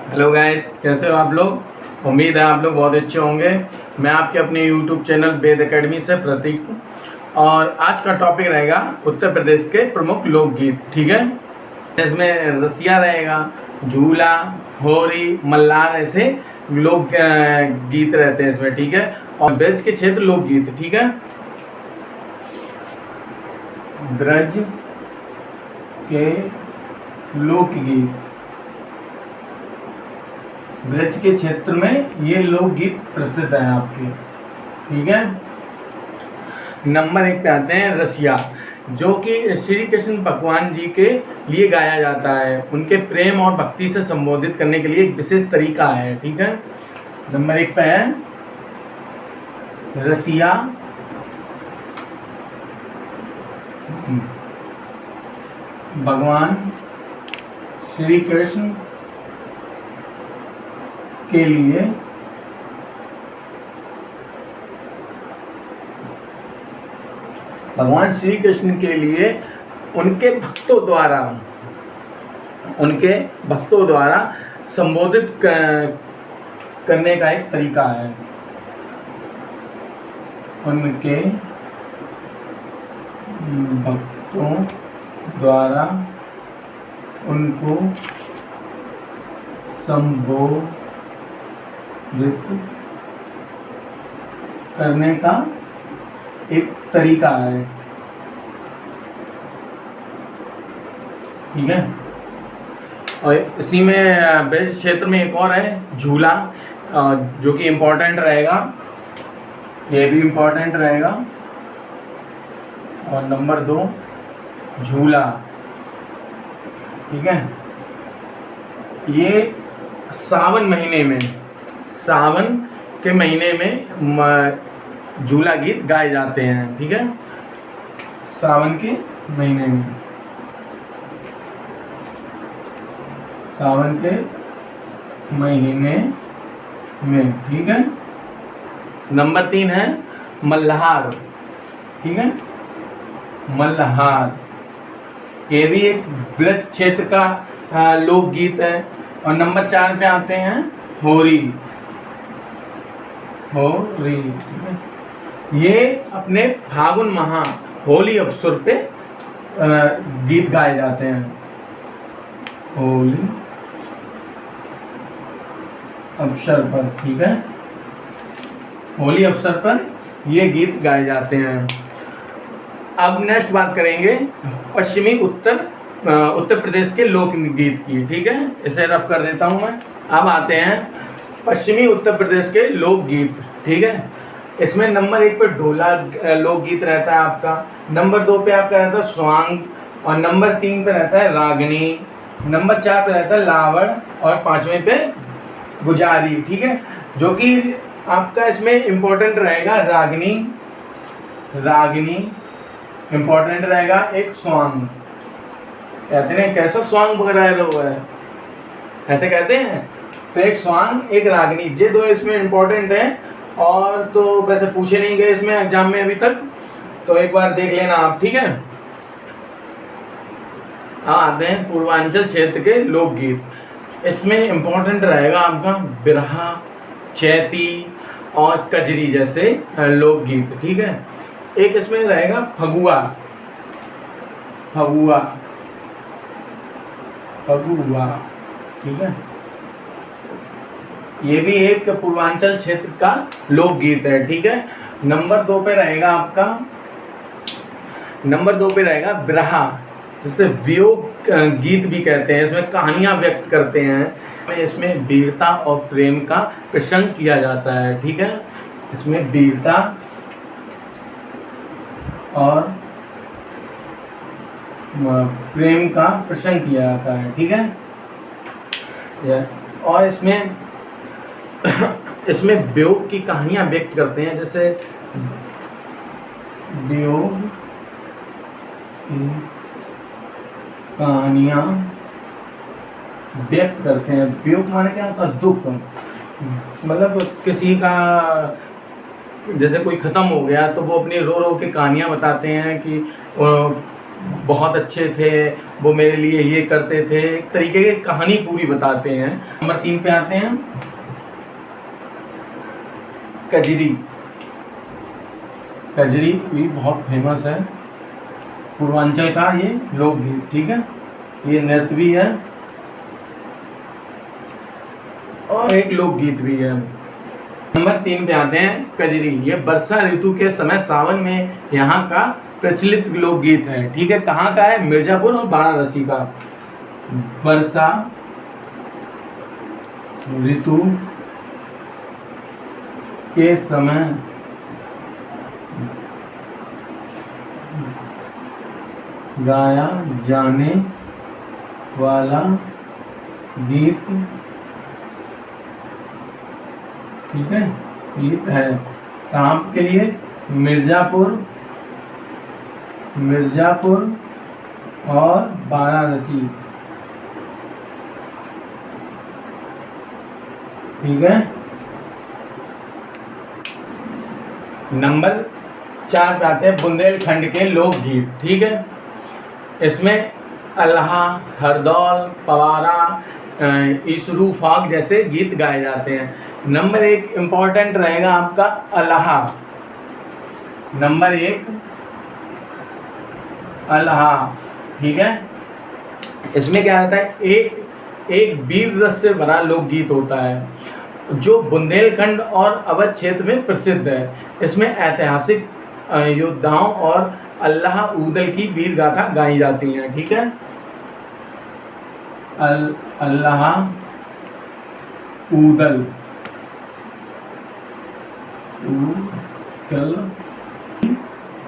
Hello guys, कैसे हो आप लोग। उम्मीद है आप लोग बहुत अच्छे होंगे। मैं आपके अपने यूट्यूब चैनल वेद एकेडमी से प्रतीक हूँ और आज का टॉपिक रहेगा उत्तर प्रदेश के प्रमुख लोकगीत। ठीक है, इसमें रसिया रहेगा, झूला, होरी, मल्लार, ऐसे लोक गीत रहते हैं इसमें। ठीक है, और ब्रज के क्षेत्र लोकगीत। ठीक है, ब्रज के लोकगीत, ब्रज के क्षेत्र में ये लोकगीत प्रसिद्ध है आपके। ठीक है, नंबर 1 पे आते हैं रसिया, जो कि श्री कृष्ण भगवान जी के लिए गाया जाता है। उनके प्रेम और भक्ति से संबोधित करने के लिए एक विशेष तरीका है। ठीक है, नंबर 1 पे है रसिया। भगवान श्री कृष्ण के लिए भगवान श्री कृष्ण के लिए उनके भक्तों द्वारा संबोधित करने का एक तरीका है। उनके भक्तों द्वारा उनको संबोधित करने का एक तरीका है। ठीक है, और इसी में ब्रज क्षेत्र में एक और है झूला, जो कि इम्पोर्टेंट रहेगा, ये भी इम्पोर्टेंट रहेगा। और नंबर 2 झूला। ठीक है, ये सावन के महीने में झूला गीत गाए जाते हैं। ठीक है, सावन के महीने में। ठीक है, नंबर 3 है मल्हार। ठीक है, मल्हार ये भी एक ब्रज क्षेत्र का लोकगीत है। और नंबर 4 पे आते हैं होरी। ठीक है, ये अपने फागुन माह होली अवसर पे गीत गाए जाते हैं। होली अवसर पर, ठीक है, होली अवसर पर ये गीत गाए जाते हैं। अब नेक्स्ट बात करेंगे पश्चिमी उत्तर प्रदेश के लोकगीत की। ठीक है, इसे रफ कर देता हूँ मैं। अब आते हैं पश्चिमी उत्तर प्रदेश के लोकगीत। ठीक है, इसमें नंबर 1 पे ढोला लोकगीत रहता है आपका, नंबर 2 पे आपका रहता है स्वांग, और नंबर 3 पे रहता है रागनी, नंबर 4 पे रहता है लावड़, और 5वें पे गुजारी। ठीक है, जो कि आपका इसमें इम्पोर्टेंट रहेगा रागनी इम्पोर्टेंट रहेगा। एक स्वांग, कहते हैं कैसा स्वांग बगैर हुआ है, ऐसे कहते हैं। तो एक स्वांग, एक रागनी, ये 2 इसमें इम्पोर्टेंट है। और तो वैसे पूछे नहीं गए इसमें एग्जाम में अभी तक, तो एक बार देख लेना आप। ठीक है, आते हैं पूर्वांचल क्षेत्र के लोकगीत। इसमें इम्पोर्टेंट रहेगा आपका बिरहा, चैती और कजरी जैसे लोकगीत। ठीक है, एक इसमें रहेगा फगुआ। ठीक है, ये भी एक पूर्वांचल क्षेत्र का लोकगीत है। ठीक है, नंबर 2 पे रहेगा बिरहा, जिसे वियोग गीत भी कहते हैं। इसमें कहानियां व्यक्त करते हैं, इसमें वीरता और प्रेम का प्रसंग किया जाता है। ठीक है, इसमें वीरता और प्रेम का प्रसंग किया जाता है। ठीक है, और इसमें वियोग की कहानियां व्यक्त करते हैं, जैसे वियोग की कहानियां व्यक्त करते हैं। वियोग माने क्या होता है? दुख, मतलब किसी का जैसे कोई ख़त्म हो गया तो वो अपनी रो रो के कहानियाँ बताते हैं कि बहुत अच्छे थे, वो मेरे लिए ये करते थे, एक तरीके की कहानी पूरी बताते हैं। नंबर 3 पे आते हैं, कजरी। कजरी भी बहुत फेमस है, पूर्वांचल का ये लोकगीत, ठीक है। ये नृत्य भी है और एक लोकगीत भी है। नंबर 3 पे आते हैं, कजरी। ये वर्षा ऋतु के समय सावन में यहाँ का प्रचलित लोकगीत है, ठीक है। कहाँ का है? मिर्जापुर और वाराणसी का। वर्षा ऋतु के समय गाया जाने वाला गीत, ठीक है, गीत है। कहाँ के लिए? मिर्जापुर और वाराणसी, ठीक है। नंबर 4 पे आते हैं, बुंदेलखंड के लोकगीत, ठीक है। इसमें अल्लाह, हरदौल, पवारा, इसरू, फाग जैसे गीत गाए जाते हैं। नंबर 1 इम्पॉर्टेंट रहेगा आपका अल्लाह। नंबर 1 अल्लाह, ठीक है। इसमें क्या रहता है? एक वीर रस से भरा लोकगीत होता है जो बुंदेलखंड और अवध क्षेत्र में प्रसिद्ध है। इसमें ऐतिहासिक योद्धाओं और अल्लाह ऊदल की वीर गाथा गाई जाती हैं, ठीक है। अल्लाह ऊदल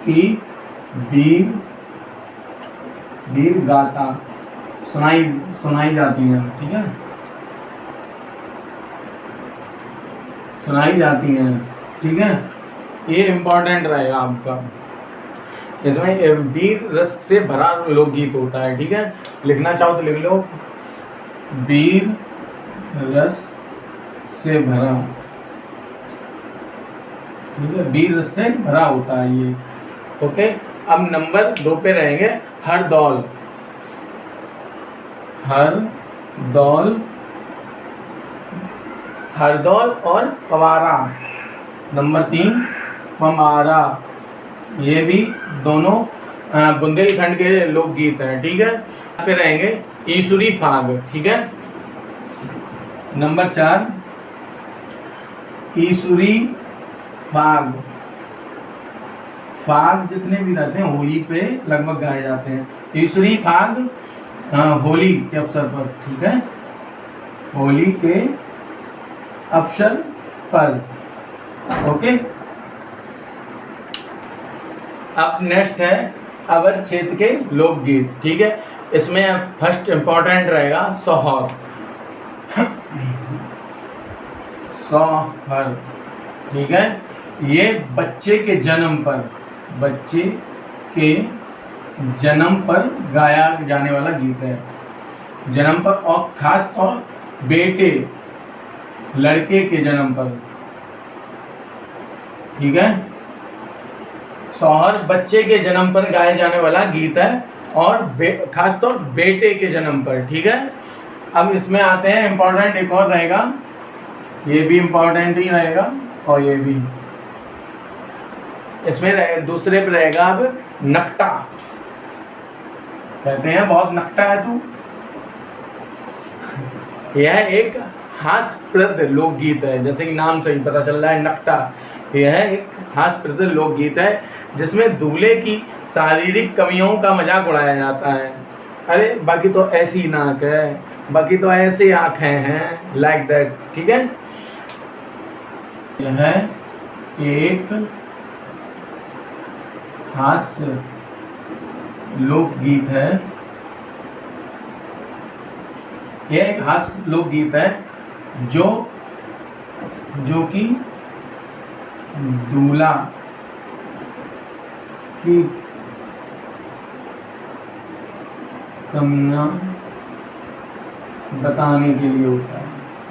की वीर गाथा सुनाई जाती हैं, ठीक है, सुनाई जाती हैं, ठीक है। ये इम्पोर्टेंट रहेगा आपका। इसमें वीर रस से भरा लोकगीत होता है, ठीक है। लिखना चाहो तो लिख लो, वीर रस से भरा, ठीक है, वीर रस से भरा होता है ये, ओके। अब नंबर 2 पे रहेंगे, हरदौल और पवारा। नंबर 3 पवारा, ये भी दोनों बुंदेलखंड के लोकगीत हैं, ठीक है। यहाँ पे रहेंगे ईसुरी फाग, ठीक है। नंबर 4 ईसुरी फाग जितने भी रहते हैं होली पे लगभग गाए जाते हैं। ईसुरी फाग होली के अवसर पर, ठीक है, होली के अवसर पर, ओके। अब नेक्स्ट है अवध क्षेत्र के लोकगीत, ठीक है। इसमें फर्स्ट इंपॉर्टेंट रहेगा सोहर। सोहर, ठीक है। ये बच्चे के जन्म पर गाया जाने वाला गीत है। जन्म पर, और खास तौर बेटे, लड़के के जन्म पर, ठीक है। सोहर बच्चे के जन्म पर गाया जाने वाला गीत है और खास तौर बेटे के जन्म पर, ठीक है। अब इसमें आते हैं इम्पोर्टेंट, एक और रहेगा, ये भी इम्पोर्टेंट ही रहेगा और ये भी। इसमें दूसरे पे रहेगा अब नकटा। कहते हैं बहुत नकटा है तू। यह एक हास्यप्रद लोकगीत है, जैसे कि नाम से ही पता चल रहा है, नकटा। यह एक हास्यप्रद लोकगीत है जिसमें दूल्हे की शारीरिक कमियों का मजाक उड़ाया जाता है। अरे बाकी तो ऐसी नाक है, बाकी तो ऐसे आँखें हैं, लाइक दैट, ठीक है। यह एक हास्य लोकगीत है। यह एक हास्य लोकगीत है जो कि दूल्हा की कमियां बताने के लिए होता है,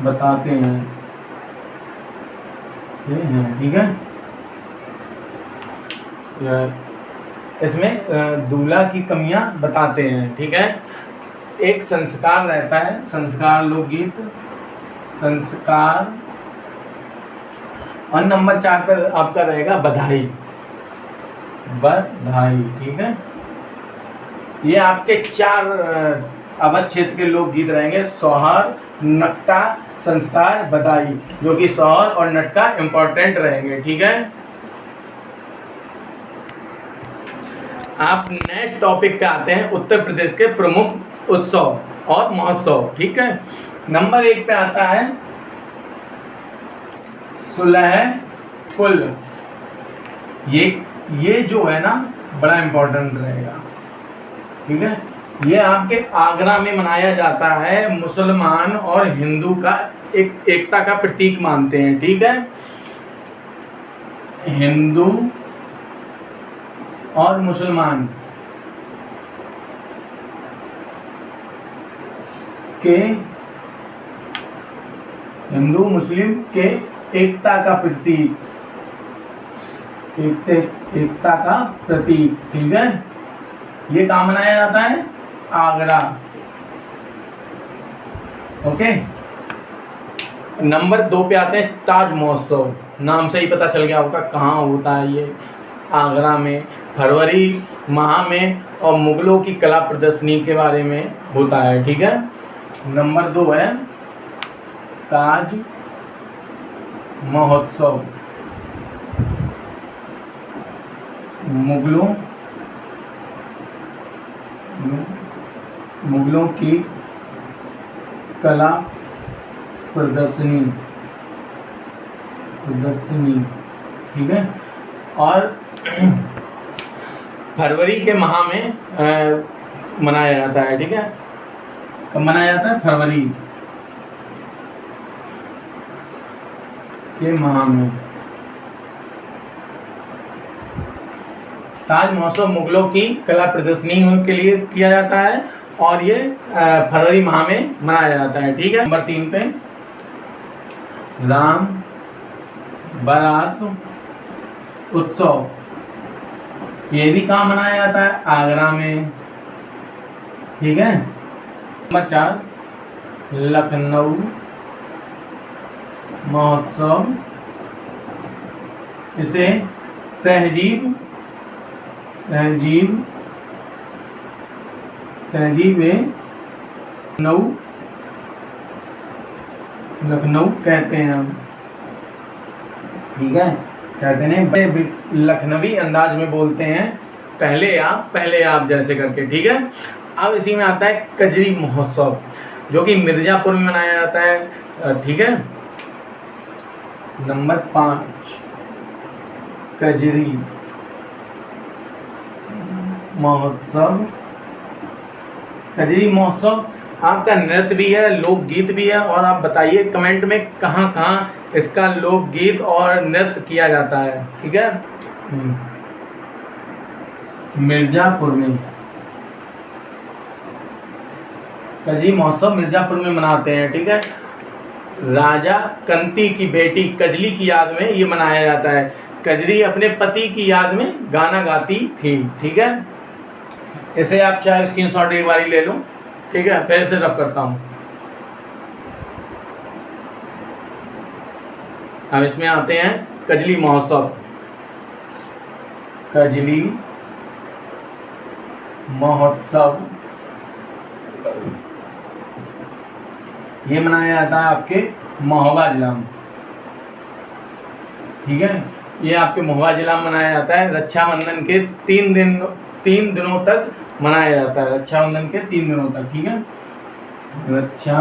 बताते हैं, ये है, ठीक है। इसमें दूल्हा की कमियां बताते हैं, ठीक है। एक संस्कार रहता है, संस्कार लोकगीत, संस्कार। और नंबर 4 पर आपका रहेगा बधाई, बधाई, ठीक है। ये आपके 4 अवध क्षेत्र के लोकगीत रहेंगे, सोहर, नकटा, संस्कार, बधाई, जो कि सोहर और नटका इंपॉर्टेंट रहेंगे, ठीक है। आप नेक्स्ट टॉपिक पे आते हैं, उत्तर प्रदेश के प्रमुख उत्सव और महोत्सव, ठीक है। नंबर 1 पे आता है सुलह फुल। ये जो है ना बड़ा इंपॉर्टेंट रहेगा, ठीक है। ये आपके आगरा में मनाया जाता है, मुसलमान और हिंदू का एकता का प्रतीक मानते हैं, ठीक है। हिंदू और मुसलमान के, हिंदू मुस्लिम के एकता का प्रतीक, एकता का प्रतीक, ठीक है। ये कहाँ मनाया जाता है? आगरा, ओके। नंबर 2 पे आते हैं ताज महोत्सव। नाम से ही पता चल गया होगा कहाँ होता है ये, आगरा में, फरवरी माह में, और मुगलों की कला प्रदर्शनी के बारे में होता है, ठीक है। नंबर 2 है ताज महोत्सव, मुगलों की कला प्रदर्शनी, ठीक है। और फरवरी के माह में मनाया जाता है, ठीक है। कब मनाया जाता है? फरवरी के माह में। ताज महोत्सव मुगलों की कला प्रदर्शनी के लिए किया जाता है और ये फरवरी माह में मनाया जाता है, ठीक है। नंबर 3 पे राम बारात उत्सव, ये भी कहाँ मनाया जाता है? आगरा में, ठीक है। नंबर 4 लखनऊ महोत्सव, इसे तहजीब लखनऊ कहते हैं हम, ठीक है। कहते हैं लखनवी अंदाज में बोलते हैं, पहले आप जैसे करके, ठीक है। अब इसी में आता है कजरी महोत्सव, जो कि मिर्जापुर में मनाया जाता है, ठीक है। नंबर 5 कजरी महोत्सव। कजरी महोत्सव आपका नृत्य भी है, लोकगीत भी है, और आप बताइए कमेंट में कहाँ कहाँ इसका लोकगीत और नृत्य किया जाता है, ठीक है। मिर्जापुर में कजरी महोत्सव मिर्जापुर में मनाते हैं, ठीक है। राजा कंती की बेटी कजली की याद में ये मनाया जाता है। कजरी अपने पति की याद में गाना गाती थी, ठीक है। इसे आप चाहे स्क्रीनशॉट एक बारी ले लो, ठीक है। फिर से रफ करता हूँ। अब इसमें आते हैं कजली महोत्सव। कजली महोत्सव ये मनाया जाता है आपके महोबा जिला में, ठीक है। ये आपके महोबा जिला में मनाया जाता है। रक्षाबंधन के 3 दिनों तक मनाया जाता है, रक्षाबंधन के 3 दिनों तक, ठीक है। रक्षा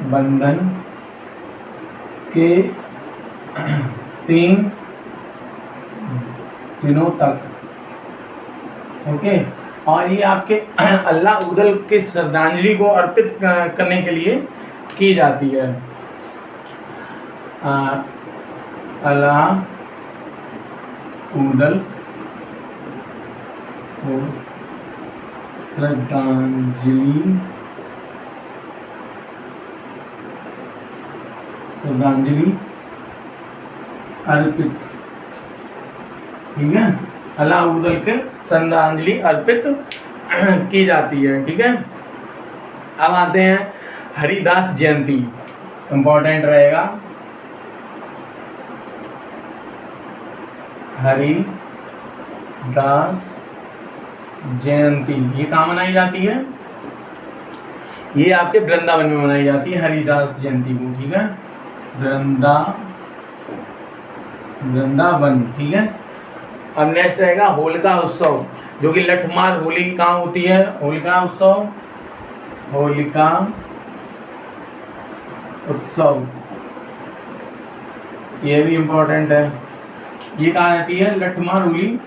बंधन के 3 दिनों तक, ओके। और ये आपके अल्लाह उदल की श्रद्धांजलि को अर्पित करने के लिए की जाती है। अल्लाह उदल को श्रद्धांजलि अर्पित, ठीक है। अलाउद्दीन के श्रद्धांजलि अर्पित की जाती है। ठीक है, अब आते हैं हरिदास जयंती, इम्पोर्टेंट रहेगा। हरिदास जयंती ये कहाँ मनाई जाती है? ये आपके वृंदावन में मनाई जाती है हरिदास जयंती को। ठीक है, वृंदावन। ठीक है, अब नेक्स्ट रहेगा होलिका उत्सव, जो कि लठमार होली कहाँ होती है? होलिका उत्सव, होलिका उत्सव ये भी इम्पोर्टेंट है। ये कहाँ रहती है? लठमार होली।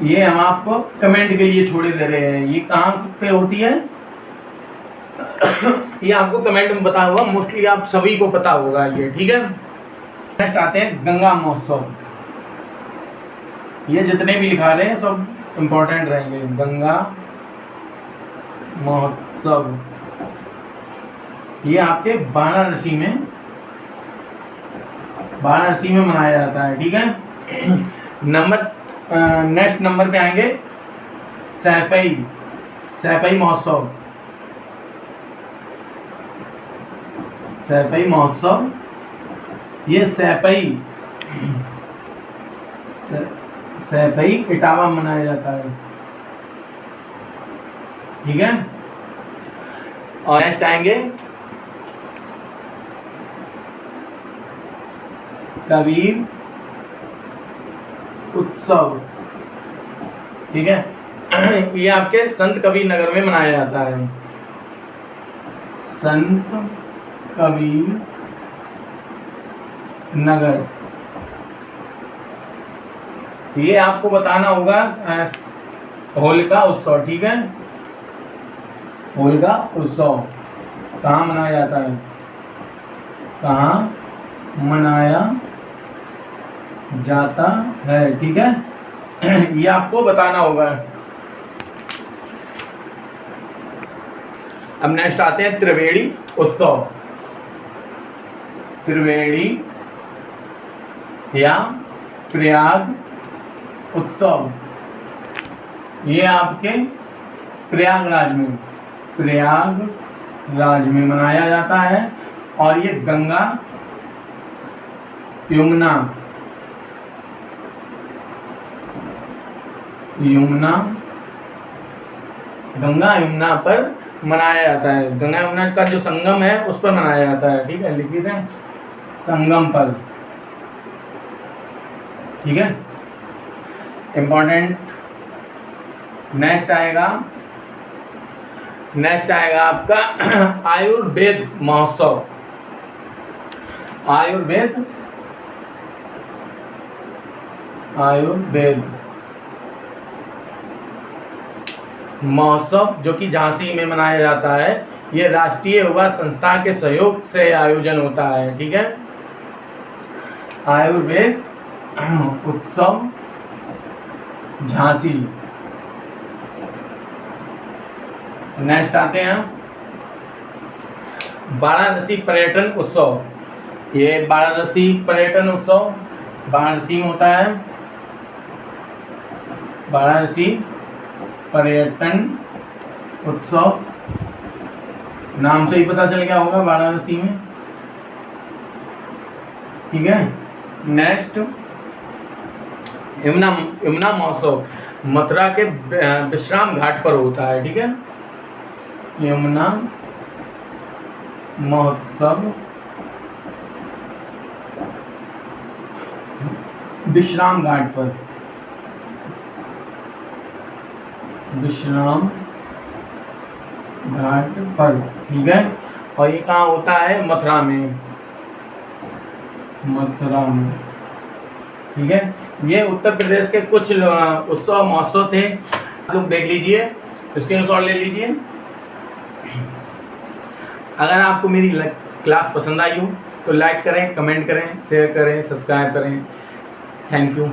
ये हम आपको कमेंट के लिए छोड़े दे रहे हैं, ये कहाँ पे होती है ये आपको कमेंट में बता होगा, मोस्टली आप सभी को पता होगा ये। ठीक है, नेक्स्ट आते हैं गंगा महोत्सव। ये जितने भी लिखा रहे हैं सब इम्पोर्टेंट रहेंगे। गंगा महोत्सव ये आपके वाराणसी में मनाया जाता है। ठीक है, नेक्स्ट नंबर पे आएंगे सैपई महोत्सव। सैपई महोत्सव ये सैपई इटावा में मनाया जाता है। ठीक है, और नेक्स्ट आएंगे कबीर उत्सव। ठीक है, ये आपके संत कबीर नगर में मनाया जाता है। संत कबीर नगर ये आपको बताना होगा होलिका उत्सव। ठीक है, होलिका उत्सव कहाँ मनाया जाता है? कहाँ मनाया जाता है? ठीक है, ये आपको बताना होगा। अब नेक्स्ट आते हैं त्रिवेणी उत्सव। त्रिवेणी या प्रयाग उत्सव ये आपके प्रयागराज में मनाया जाता है, और ये गंगा यमुना पर मनाया जाता है। गंगा यमुना का जो संगम है उस पर मनाया जाता है। ठीक है, लिख देते हैं संगम पर। ठीक है, इम्पोर्टेंट। नेक्स्ट आएगा आपका आयुर्वेद महोत्सव। आयुर्वेद महोत्सव जो कि झांसी में मनाया जाता है। ये राष्ट्रीय युवा संस्था के सहयोग से आयोजन होता है। ठीक है, आयुर्वेद उत्सव झांसी। नेक्स्ट आते हैं वाराणसी पर्यटन उत्सव। ये वाराणसी पर्यटन उत्सव वाराणसी में होता है। वाराणसी पर्यटन उत्सव नाम से ही पता चल गया होगा वाराणसी में। ठीक है, नेक्स्ट यमुना महोत्सव मथुरा के विश्राम घाट पर होता है। ठीक है, यमुना महोत्सव विश्राम घाट पर ठीक है, और ये कहाँ होता है? मथुरा में। ठीक है, ये उत्तर प्रदेश के कुछ उत्सव महोत्सव थे, आप लोग देख लीजिए, स्क्रीनशॉट ले लीजिए। अगर आपको मेरी क्लास पसंद आई हो तो लाइक करें, कमेंट करें, शेयर करें, सब्सक्राइब करें। Thank you.